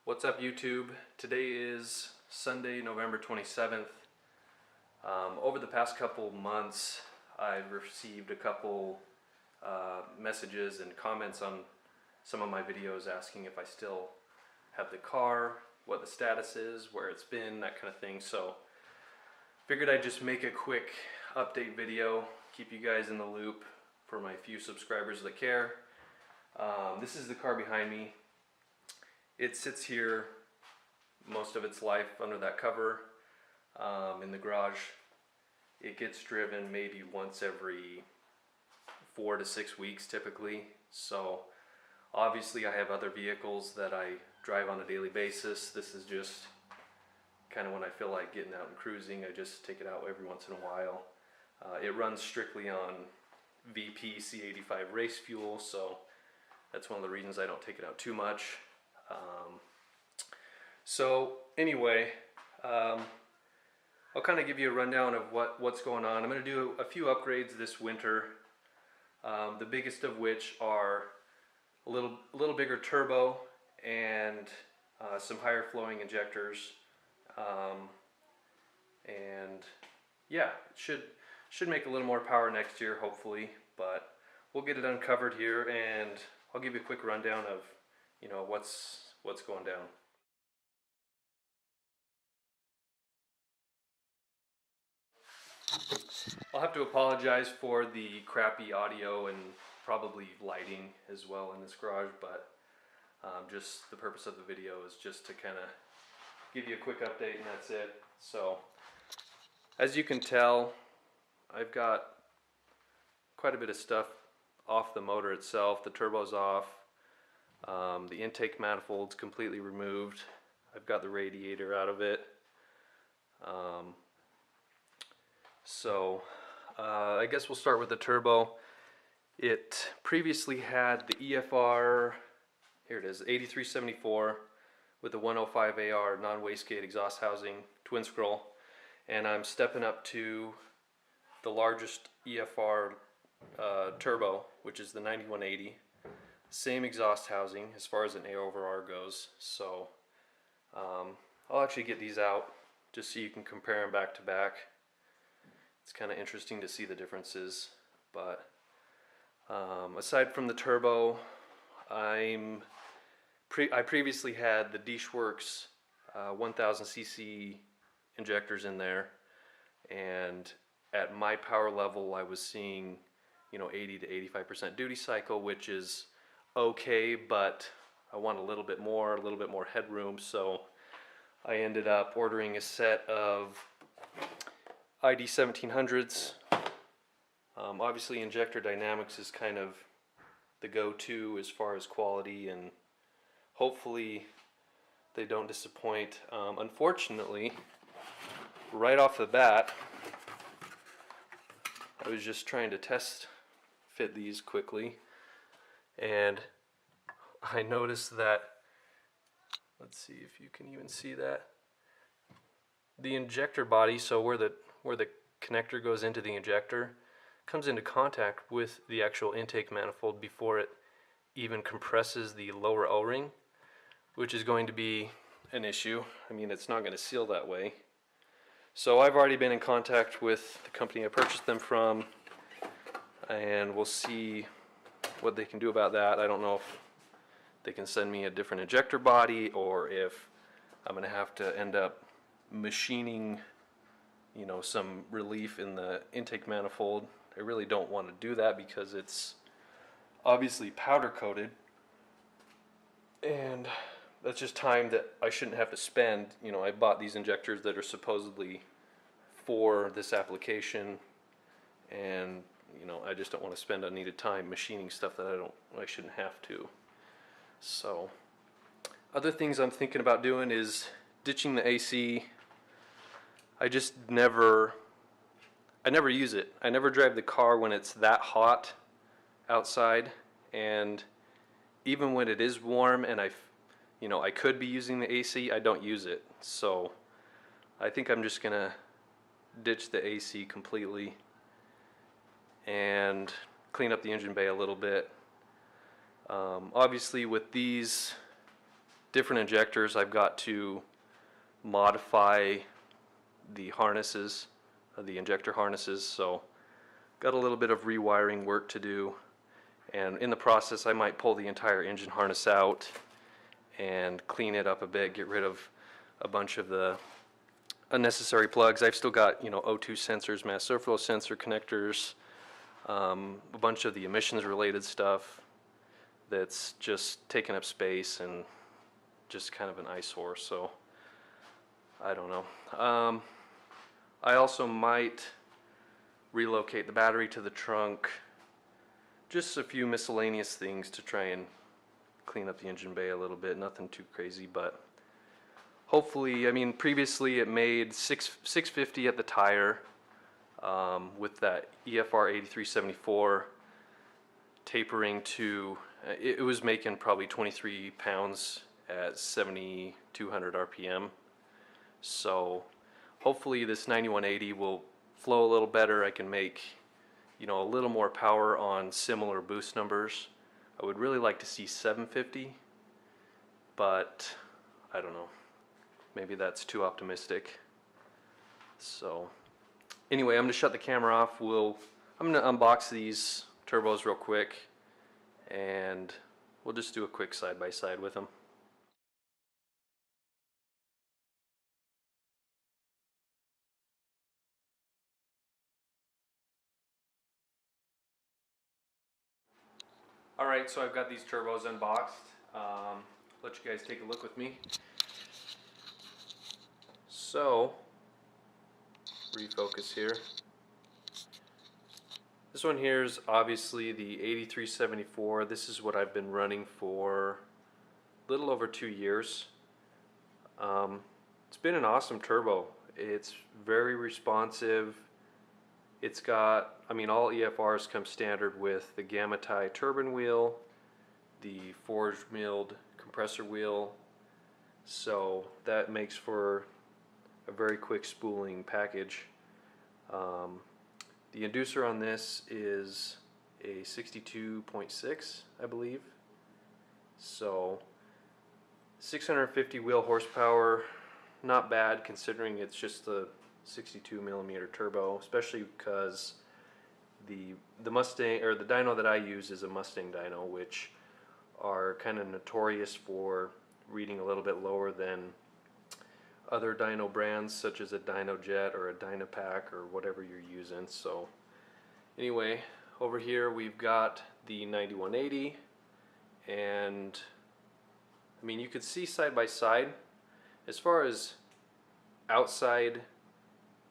What's up, YouTube? Today is Sunday, November 27th. Over the past couple months, I've received a couple messages and comments on some of my videos asking if I still have the car, what the status is, where it's been, that kind of thing. So figured I'd just make a quick update video, keep you guys in the loop for my few subscribers that care. This is the car behind me. It sits here most of its life under that cover in the garage. It gets driven maybe once every 4 to 6 weeks typically. So obviously I have other vehicles that I drive on a daily basis. This is just kind of when I feel like getting out and cruising. I just take it out every once in a while. It runs strictly on VP C85 race fuel, so that's one of the reasons I don't take it out too much. So anyway, I'll kind of give you a rundown of what's going on. I'm going to do a few upgrades this winter, the biggest of which are a little bigger turbo and some higher flowing injectors, and yeah, it should make a little more power next year hopefully, but we'll get it uncovered here and I'll give you a quick rundown of what's going down. I'll have to apologize for the crappy audio and probably lighting as well in this garage, but just the purpose of the video is just to kind of give you a quick update and that's it. So as you can tell, I've got quite a bit of stuff off the motor itself. The turbo's off. The intake manifold's completely removed. I've got the radiator out of it. I guess we'll start with the turbo. It previously had the EFR, here it is, 8374 with the 105 AR non-wastegate exhaust housing, twin scroll, and I'm stepping up to the largest EFR turbo, which is the 9180. Same exhaust housing as far as an A over R goes, so I'll actually get these out just so you can compare them back to back. It's kind of interesting to see the differences, but aside from the turbo, I previously had the Dishworks 1000cc injectors in there, and at my power level I was seeing 80 to 85% duty cycle, which is okay, but I want a little bit more headroom, so I ended up ordering a set of ID 1700s. Obviously injector dynamics is kind of the go-to as far as quality, and hopefully they don't disappoint. Unfortunately, right off the bat, I was just trying to test fit these quickly, and I noticed that, let's see if you can even see that, the injector body, so where the connector goes into the injector, comes into contact with the actual intake manifold before it even compresses the lower O-ring, which is going to be an issue. I mean, it's not going to seal that way. So I've already been in contact with the company I purchased them from, and we'll see what they can do about that. I don't know if they can send me a different injector body or if I'm going to have to end up machining some relief in the intake manifold. I really don't want to do that because it's obviously powder coated, and that's just time that I shouldn't have to spend. I bought these injectors that are supposedly for this application, and I just don't want to spend unneeded time machining stuff that I shouldn't have to. So other things I'm thinking about doing is ditching the AC. I never use it. I never drive the car when it's that hot outside, and even when it is warm and I could be using the AC, I don't use it. So I think I'm just gonna ditch the AC completely and clean up the engine bay a little bit. Obviously with these different injectors, I've got to modify the harnesses, the injector harnesses, so got a little bit of rewiring work to do, and in the process I might pull the entire engine harness out and clean it up a bit, get rid of a bunch of the unnecessary plugs. I've still got, you know, O2 sensors, mass airflow sensor connectors, a bunch of the emissions related stuff that's just taking up space and just kind of an eyesore, so I don't know. I also might relocate the battery to the trunk, just a few miscellaneous things to try and clean up the engine bay a little bit, nothing too crazy, but hopefully, I mean, previously it made 650 at the tire with that EFR 8374 tapering to, it was making probably 23 pounds at 7,200 RPM. So hopefully this 9180 will flow a little better. I can make, you know, a little more power on similar boost numbers. I would really like to see 750, but I don't know. Maybe that's too optimistic. So anyway, I'm gonna shut the camera off. I'm gonna unbox these turbos real quick, and we'll just do a quick side-by-side with them. Alright, so I've got these turbos unboxed. Let you guys take a look with me. So, refocus here. This one here is obviously the 8374. This is what I've been running for a little over 2 years. It's been an awesome turbo. It's very responsive. It's got, I mean, all EFRs come standard with the gamma tie turbine wheel, the forged milled compressor wheel, so that makes for a very quick spooling package. The inducer on this is a 62.6, I believe. So 650 wheel horsepower, not bad considering it's just a 62 millimeter turbo, especially because the Mustang, or the dyno that I use, is a Mustang dyno, which are kind of notorious for reading a little bit lower than other dyno brands such as a Dyno Jet or a Dynapack or whatever you're using. So anyway, over here we've got the 9180, and I mean, you could see side by side as far as outside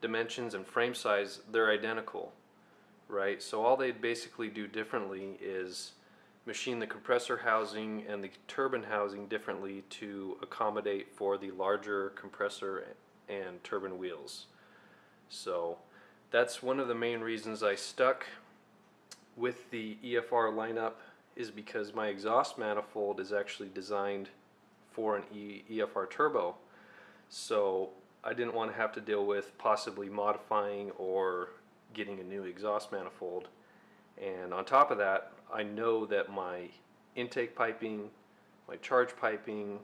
dimensions and frame size, they're identical, right? So all they'd basically do differently is machine the compressor housing and the turbine housing differently to accommodate for the larger compressor and turbine wheels. So that's one of the main reasons I stuck with the EFR lineup, is because my exhaust manifold is actually designed for an EFR turbo. So I didn't want to have to deal with possibly modifying or getting a new exhaust manifold. And on top of that, I know that my intake piping, my charge piping,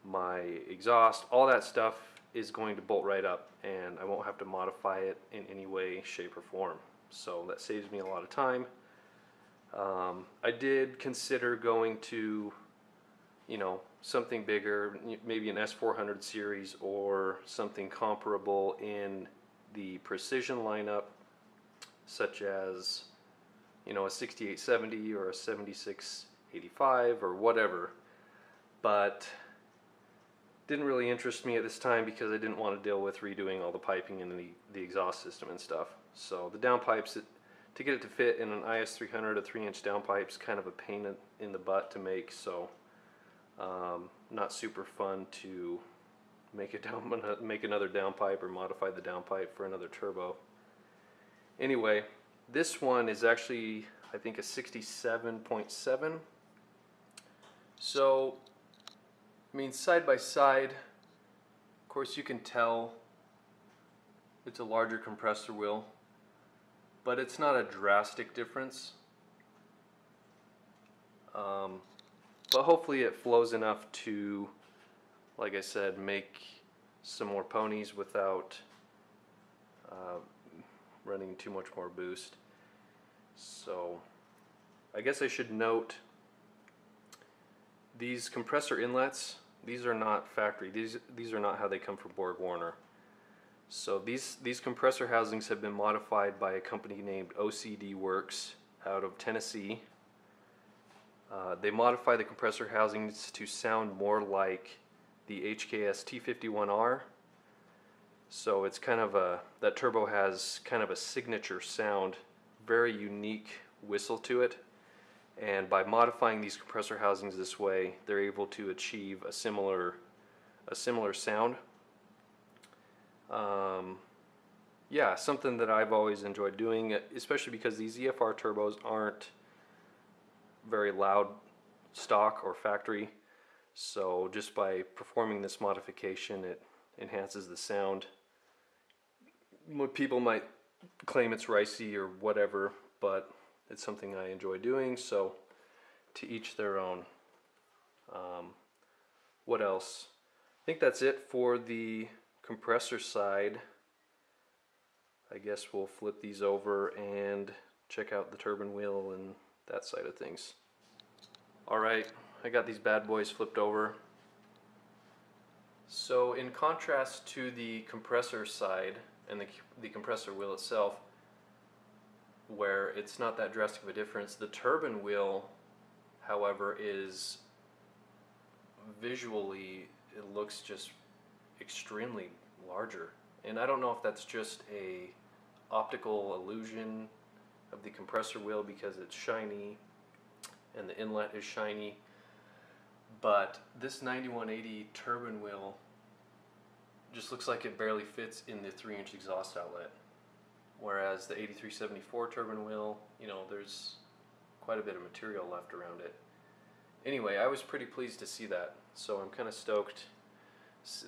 my exhaust, all that stuff is going to bolt right up, and I won't have to modify it in any way, shape, or form. So that saves me a lot of time. I did consider going to, you know, something bigger, maybe an S400 series or something comparable in the precision lineup, such as, you know, a 6870 or a 7685 or whatever, but didn't really interest me at this time because I didn't want to deal with redoing all the piping and the exhaust system and stuff. So the downpipes, to get it to fit in an IS300, a 3-inch downpipe's kind of a pain in the butt to make, so not super fun to make another downpipe or modify the downpipe for another turbo. Anyway, this one is actually, I think, a 67.7. So, I mean, side by side, of course you can tell it's a larger compressor wheel, but it's not a drastic difference. but hopefully it flows enough to, like I said, make some more ponies without running too much more boost. So I guess I should note these compressor inlets, these are not factory. These are not how they come from Borg Warner. So these compressor housings have been modified by a company named OCD Works out of Tennessee. They modify the compressor housings to sound more like the HKS T51R. So it's kind of that turbo has kind of a signature sound, very unique whistle to it. And by modifying these compressor housings this way, they're able to achieve a similar sound. Yeah, something that I've always enjoyed doing, especially because these EFR turbos aren't very loud stock or factory. So just by performing this modification, it enhances the sound. People might claim it's ricey or whatever, but it's something I enjoy doing, so to each their own. What else? I think that's it for the compressor side. I guess we'll flip these over and check out the turbine wheel and that side of things. Alright, I got these bad boys flipped over. So in contrast to the compressor side and the compressor wheel itself, where it's not that drastic of a difference, the turbine wheel, however, is visually, it looks just extremely larger. And I don't know if that's just a optical illusion of the compressor wheel because it's shiny and the inlet is shiny, but this 9180 turbine wheel just looks like it barely fits in the 3-inch exhaust outlet, whereas the 8374 turbine wheel, you know, there's quite a bit of material left around it. Anyway, I was pretty pleased to see that, so I'm kind of stoked.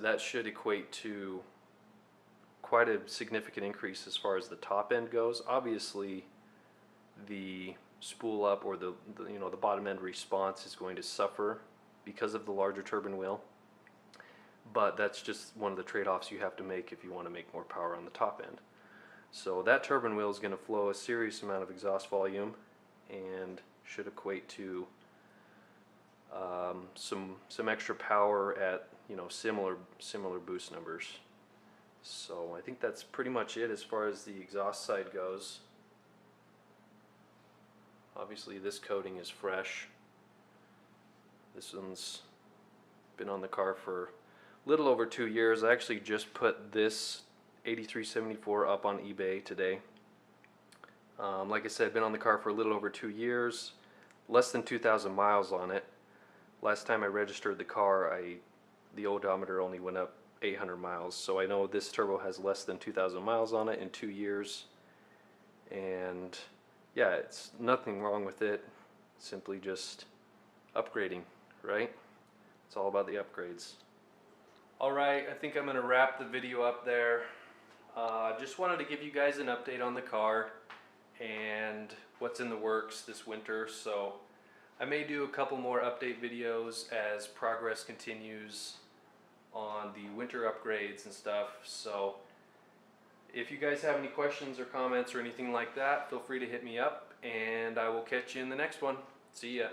That should equate to quite a significant increase as far as the top end goes. Obviously, the spool up or the bottom end response is going to suffer because of the larger turbine wheel, but that's just one of the trade-offs you have to make if you want to make more power on the top end. So that turbine wheel is going to flow a serious amount of exhaust volume and should equate to some extra power at similar boost numbers. So I think that's pretty much it as far as the exhaust side goes. Obviously this coating is fresh. This one's been on the car for a little over 2 years. I actually just put this 8374 up on eBay today. Like I said, been on the car for a little over 2 years, less than 2,000 miles on it. Last time I registered the car, the odometer only went up 800 miles, so I know this turbo has less than 2,000 miles on it in 2 years. And yeah, it's nothing wrong with it, simply just upgrading, right? It's all about the upgrades. Alright, I think I'm going to wrap the video up there. Just wanted to give you guys an update on the car and what's in the works this winter. So I may do a couple more update videos as progress continues on the winter upgrades and stuff. So if you guys have any questions or comments or anything like that, feel free to hit me up, and I will catch you in the next one. See ya.